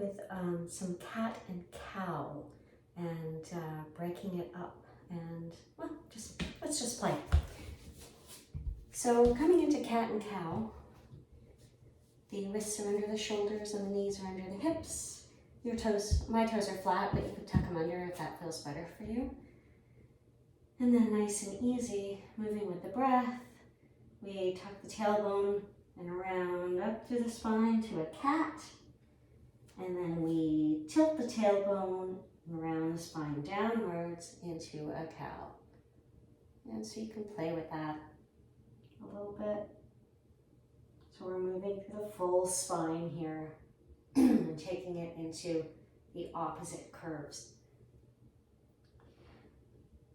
with some cat and cow and breaking it up, and well, let's just play. So coming into cat and cow, the wrists are under the shoulders and the knees are under the hips. Your toes, my toes are flat, but you could tuck them under if that feels better for you. And then nice and easy, moving with the breath, we tuck the tailbone and around up through the spine to a cat. And then we tilt the tailbone around the spine downwards into a cow. And so you can play with that a little bit. So we're moving through the full spine here and taking it into the opposite curves.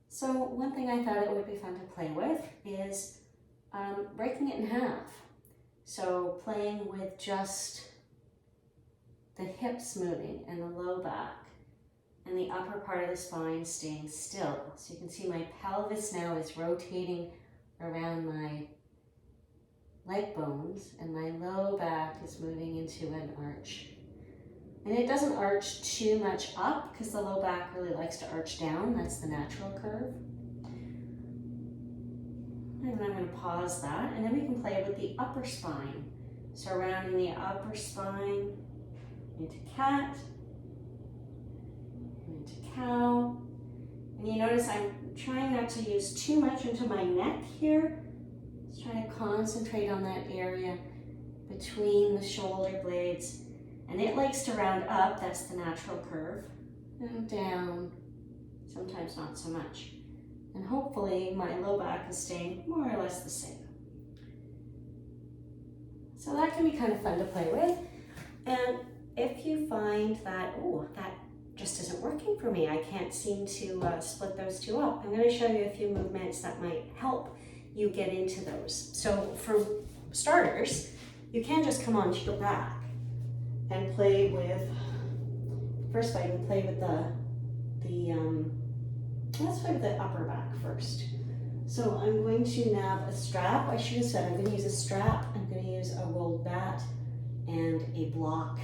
So one thing I thought it would be fun to play with is breaking it in half. So playing with just the hips moving and the low back and the upper part of the spine staying still. So you can see my pelvis now is rotating around my leg bones and my low back is moving into an arch. And it doesn't arch too much up because the low back really likes to arch down. That's the natural curve. And I'm going to pause that, and then we can play with the upper spine. So rounding the upper spine into cat, into cow. And you notice I'm trying not to use too much into my neck here. Just trying to concentrate on that area between the shoulder blades. And it likes to round up, that's the natural curve, and down, sometimes not so much. And hopefully my low back is staying more or less the same. So that can be kind of fun to play with. And if you find that, oh, that just isn't working for me, I can't seem to split those two up, I'm going to show you a few movements that might help you get into those. So for starters, you can just come onto your back and play with, first I can play with let's play with the upper back first. So I'm going to nab a strap. I should have said I'm going to use a strap, I'm going to use a rolled bat and a block.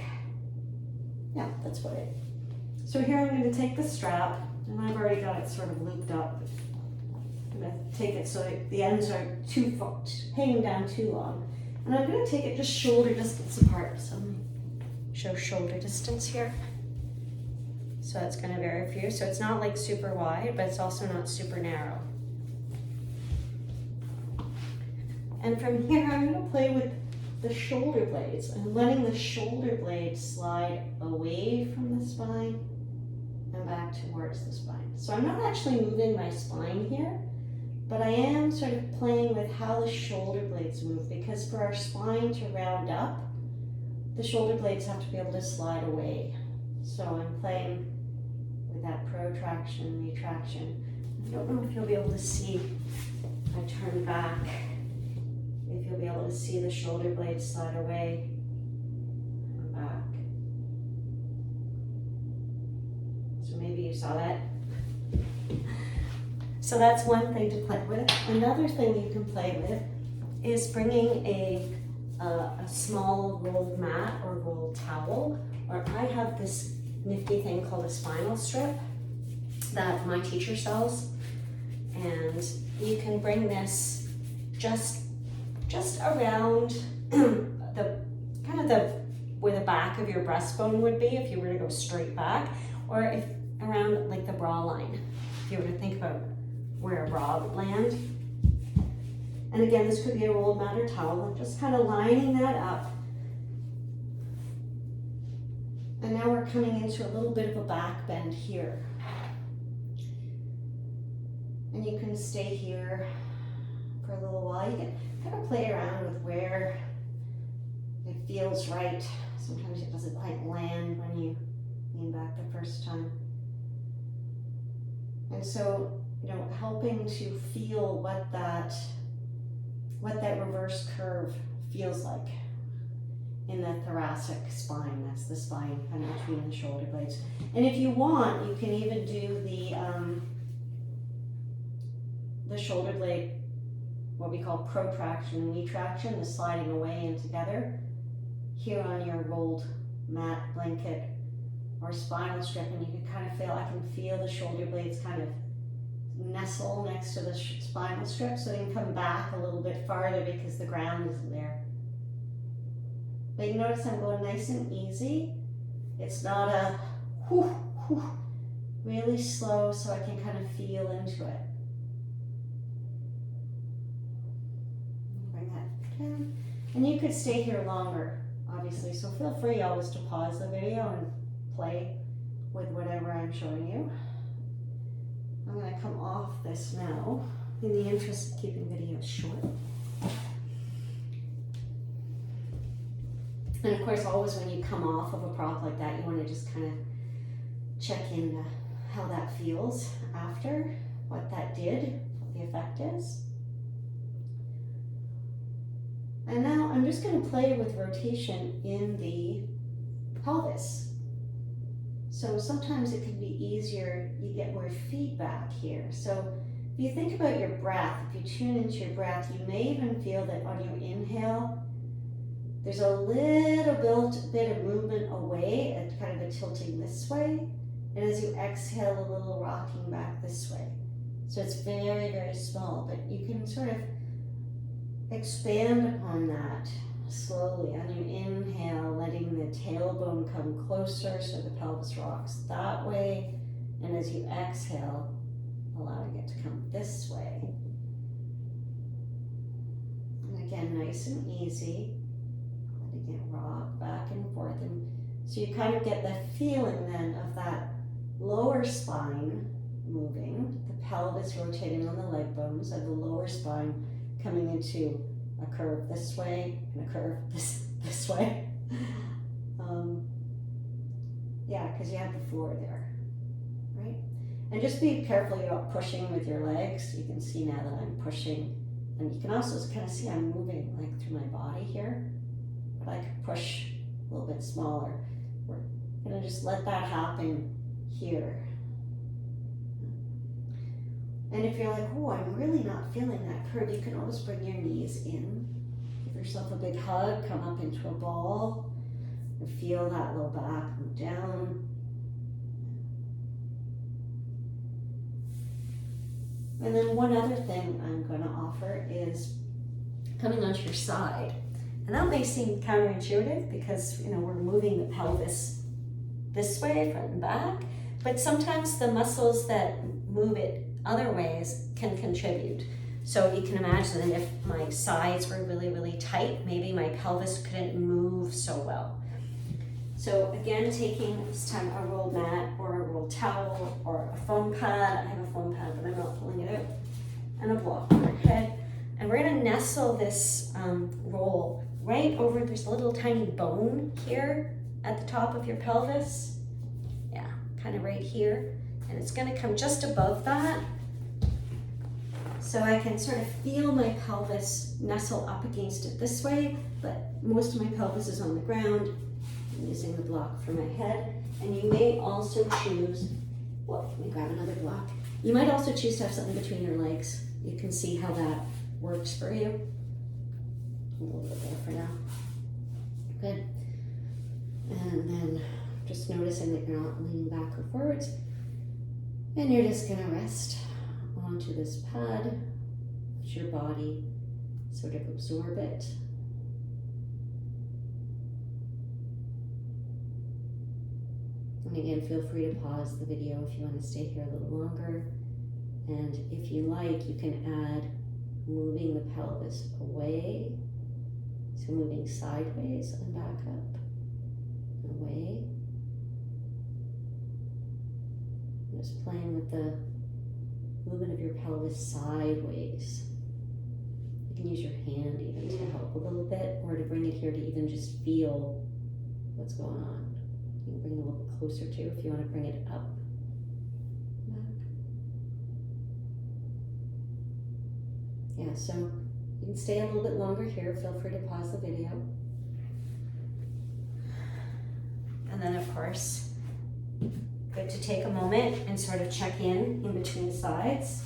Yeah, that's what it is. So here I'm going to take the strap, and I've already got it sort of looped up. I'm going to take it so that the ends are hanging down too long. And I'm going to take it just shoulder distance apart. So I'm going to show shoulder distance here. So that's going to vary for you. So it's not like super wide, but it's also not super narrow. And from here, I'm going to play with the shoulder blades. I'm letting the shoulder blades slide away from the spine and back towards the spine. So I'm not actually moving my spine here, but I am sort of playing with how the shoulder blades move, because for our spine to round up, the shoulder blades have to be able to slide away. So I'm playing with that protraction, retraction. I don't know if you'll be able to see, if I turn back, if you'll be able to see the shoulder blades slide away and back. So maybe you saw that. So that's one thing to play with. Another thing you can play with is bringing a small rolled mat or rolled towel, or I have this nifty thing called a spinal strip that my teacher sells, and you can bring this just around the where the back of your breastbone would be if you were to go straight back, or if around like the bra line, if you were to think about where a bra would land. And again, this could be a rolled mat or towel, just kind of lining that up. And now we're coming into a little bit of a back bend here. And you can stay here for a little while. You can kind of play around with where it feels right. Sometimes it doesn't quite land when you lean back the first time. And so, helping to feel what that reverse curve feels like in the thoracic spine. That's the spine kind of between the shoulder blades. And if you want, you can even do the shoulder blade, what we call protraction and retraction, the sliding away and together, here on your rolled mat, blanket, or spinal strip, and you can kind of feel, I can feel the shoulder blades kind of nestle next to the spinal strip, so they can come back a little bit farther because the ground isn't there. But you notice I'm going nice and easy. It's not a whoo, whoo, really slow, so I can kind of feel into it. Bring that down. And you could stay here longer, obviously, so feel free always to pause the video and play with whatever I'm showing you. I'm going to come off this now in the interest of keeping videos short. And of course, always when you come off of a prop like that, you want to just kind of check in how that feels after, what that did, what the effect is. And now I'm just going to play with rotation in the pelvis. So sometimes it can be easier, you get more feedback here. So if you think about your breath, if you tune into your breath, you may even feel that on your inhale, there's a little bit of movement away and kind of a tilting this way. And as you exhale, a little rocking back this way. So it's very, very small, but you can sort of expand upon that slowly. On your inhale, letting the tailbone come closer so the pelvis rocks that way. And as you exhale, allowing it to come this way. And again, nice and easy. Letting it rock back and forth. And so you kind of get the feeling then of that lower spine moving, the pelvis rotating on the leg bones, and the lower spine coming into a curve this way and a curve this way. Yeah, because you have the floor there, right? And just be careful you're not pushing with your legs. You can see now that I'm pushing, and you can also kind of see I'm moving like through my body here, but I could push a little bit smaller. We're gonna just let that happen here. And if you're like, oh, I'm really not feeling that curve, you can always bring your knees in. Give yourself a big hug, come up into a ball, and feel that low back move down. And then one other thing I'm going to offer is coming onto your side. And that may seem counterintuitive because, you know, we're moving the pelvis this way, front and back, but sometimes the muscles that move it other ways can contribute. So you can imagine that if my sides were really, really tight, maybe my pelvis couldn't move so well. So again, taking this time a rolled mat or a rolled towel or a foam pad. I have a foam pad, but I'm not pulling it out. And a block on our head. And we're gonna nestle this roll right over, there's a little tiny bone here at the top of your pelvis. Yeah, kind of right here. And it's gonna come just above that. So I can sort of feel my pelvis nestle up against it this way, but most of my pelvis is on the ground. I'm using the block for my head. And you may also choose, well, let me grab another block. You might also choose to have something between your legs. You can see how that works for you. A little bit there for now. Good. And then just noticing that you're not leaning back or forwards. And you're just gonna rest onto this pad. Let your body sort of absorb it. And again, feel free to pause the video if you want to stay here a little longer. And if you like, you can add moving the pelvis away. So moving sideways and back up and away. Just playing with the movement of your pelvis sideways. You can use your hand even to help a little bit, or to bring it here to even just feel what's going on. You can bring it a little bit closer too if you want to bring it up. Back. Yeah, so you can stay a little bit longer here. Feel free to pause the video. And then of course, good to take a moment and sort of check in between sides.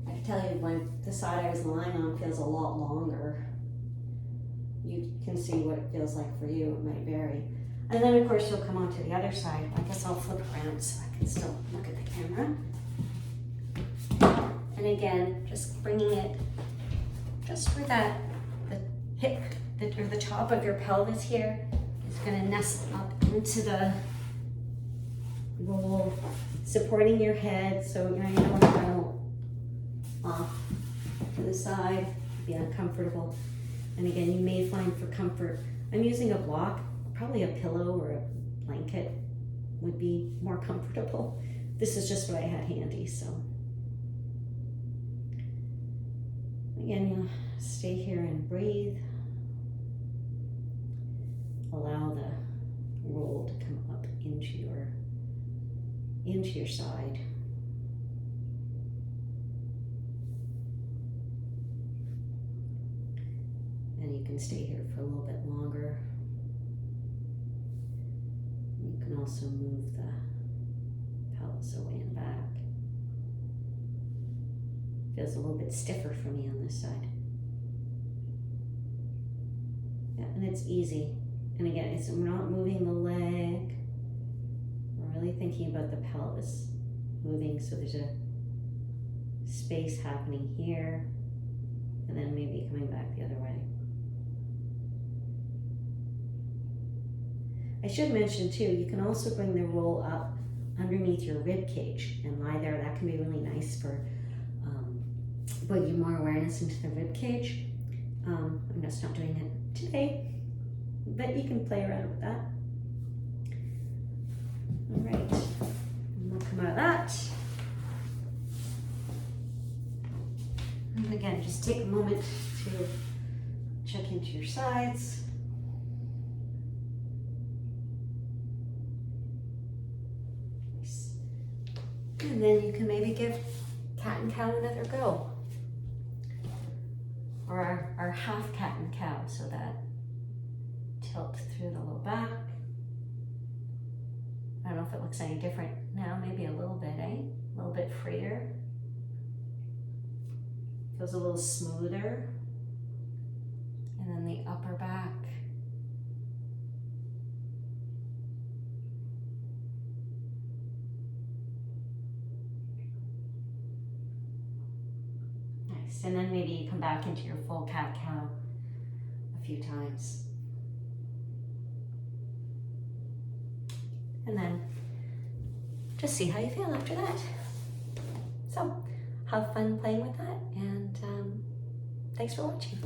I can tell you when the side I was lying on feels a lot longer. You can can see what it feels like for you. It might vary. And then of course you'll come onto the other side. I guess I'll flip around so I can still look at the camera. And again, just bringing it just where the hip, or the top of your pelvis here is going to nestle up into the roll, supporting your head so you don't go off to the side, be uncomfortable. And again, you may find for comfort, I'm using a block, probably a pillow or a blanket would be more comfortable. This is just what I had handy, so. Again, you'll stay here and breathe. Allow the roll to come up into your side. And you can stay here for a little bit longer. You can also move the pelvis away and back. Feels a little bit stiffer for me on this side. Yeah, and it's easy. And again, we're not moving the leg. We're really thinking about the pelvis moving, so there's a space happening here, and then maybe coming back the other way. I should mention too, you can also bring the roll up underneath your rib cage and lie there. That can be really nice for bringing more awareness into the rib cage. I'm just not doing it today, but you can play around with that. All right, and we'll come out of that. And again, just take a moment to check into your sides. Nice. And then you can maybe give cat and cow another go. Or our half cat and cow, so that tilt through the low back. I don't know if it looks any different now, maybe a little bit, eh? A little bit freer. Feels a little smoother. And then the upper back. Nice, and then maybe you come back into your full cat-cow a few times. And then just see how you feel after that. So have fun playing with that, and thanks for watching.